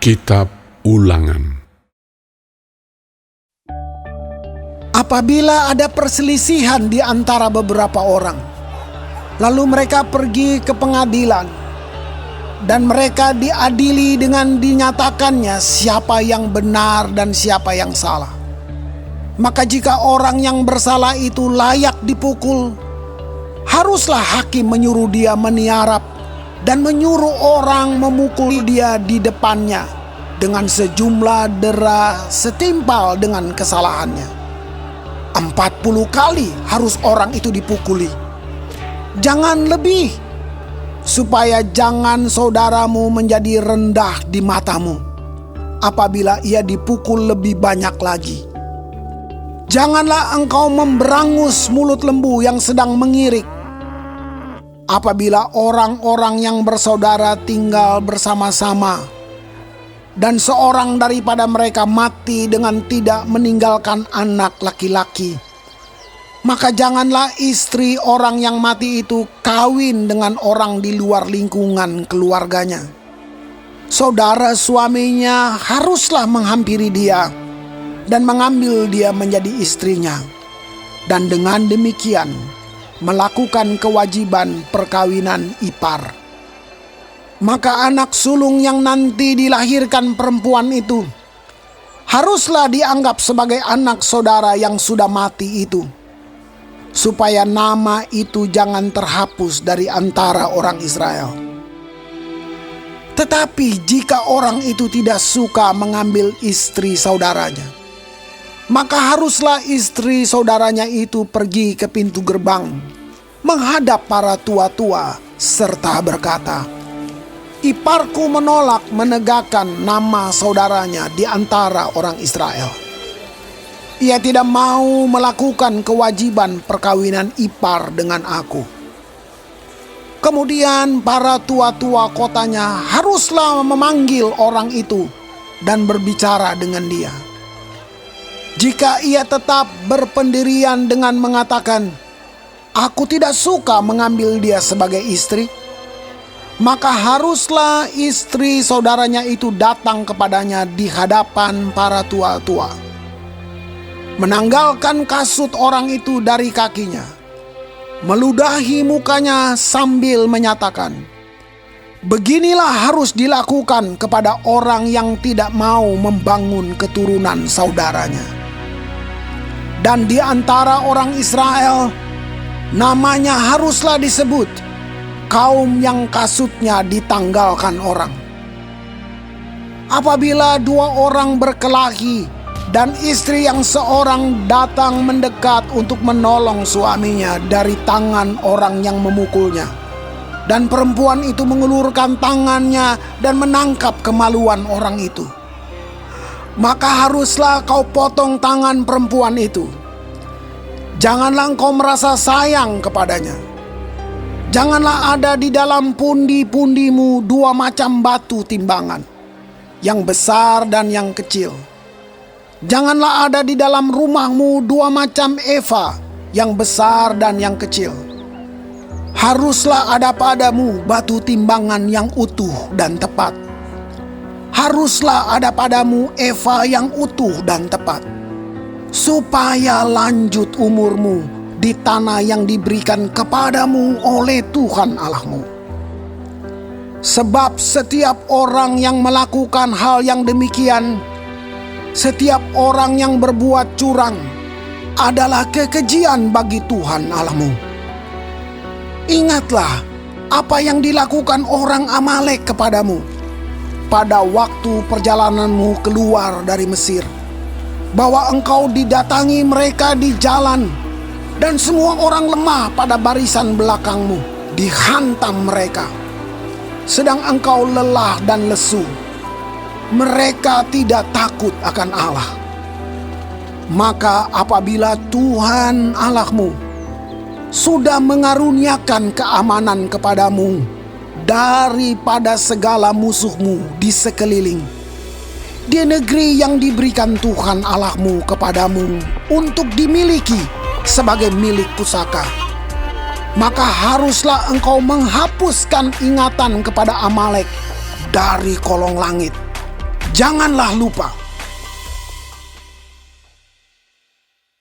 Kitab Ulangan. Apabila ada perselisihan di antara beberapa orang, lalu mereka pergi ke pengadilan, dan mereka diadili dengan dinyatakannya siapa yang benar dan siapa yang salah. Maka jika orang yang bersalah itu layak dipukul, haruslah hakim menyuruh dia meniarap dan menyuruh orang memukul dia di depannya dengan sejumlah dera setimpal dengan kesalahannya. 40 kali harus orang itu dipukuli, jangan lebih, supaya jangan saudaramu menjadi rendah di matamu apabila ia dipukul lebih banyak lagi. Janganlah engkau memberangus mulut lembu yang sedang mengirik. Apabila orang-orang yang bersaudara tinggal bersama-sama, dan seorang daripada mereka mati dengan tidak meninggalkan anak laki-laki, maka janganlah istri orang yang mati itu kawin dengan orang di luar lingkungan keluarganya. Saudara suaminya haruslah menghampiri dia dan mengambil dia menjadi istrinya, dan dengan demikian melakukan kewajiban perkawinan ipar. Maka anak sulung yang nanti dilahirkan perempuan itu haruslah dianggap sebagai anak saudara yang sudah mati itu, supaya nama itu jangan terhapus dari antara orang Israel. Tetapi jika orang itu tidak suka mengambil istri saudaranya, maka haruslah istri saudaranya itu pergi ke pintu gerbang menghadap para tua-tua serta berkata, "Iparku menolak menegakkan nama saudaranya di antara orang Israel. Ia tidak mau melakukan kewajiban perkawinan ipar dengan aku." Kemudian para tua-tua kotanya haruslah memanggil orang itu dan berbicara dengan dia. Jika ia tetap berpendirian dengan mengatakan, "Aku tidak suka mengambil dia sebagai istri," maka haruslah istri saudaranya itu datang kepadanya di hadapan para tua-tua, menanggalkan kasut orang itu dari kakinya, meludahi mukanya sambil menyatakan, "Beginilah harus dilakukan kepada orang yang tidak mau membangun keturunan saudaranya." Dan di antara orang Israel, namanya haruslah disebut kaum yang kasutnya ditanggalkan orang. Apabila dua orang berkelahi dan istri yang seorang datang mendekat untuk menolong suaminya dari tangan orang yang memukulnya, dan perempuan itu mengulurkan tangannya dan menangkap kemaluan orang itu, maka haruslah kau potong tangan perempuan itu. Janganlah engkau merasa sayang kepadanya. Janganlah ada di dalam pundi-pundimu dua macam batu timbangan, yang besar dan yang kecil. Janganlah ada di dalam rumahmu dua macam eva, yang besar dan yang kecil. Haruslah ada padamu batu timbangan yang utuh dan tepat. Haruslah ada padamu eva yang utuh dan tepat, supaya lanjut umurmu di tanah yang diberikan kepadamu oleh Tuhan Allahmu. Sebab setiap orang yang melakukan hal yang demikian, setiap orang yang berbuat curang, adalah kekejian bagi Tuhan Allahmu. Ingatlah apa yang dilakukan orang Amalek kepadamu pada waktu perjalananmu keluar dari Mesir, bahwa engkau didatangi mereka di jalan, dan semua orang lemah pada barisan belakangmu dihantam mereka, sedang engkau lelah dan lesu. Mereka tidak takut akan Allah. Maka apabila Tuhan Allahmu sudah mengaruniakan keamanan kepadamu daripada segala musuhmu di sekeliling, di negeri yang diberikan Tuhan Allahmu kepadamu untuk dimiliki sebagai milik pusaka, maka haruslah engkau menghapuskan ingatan kepada Amalek dari kolong langit, Janganlah lupa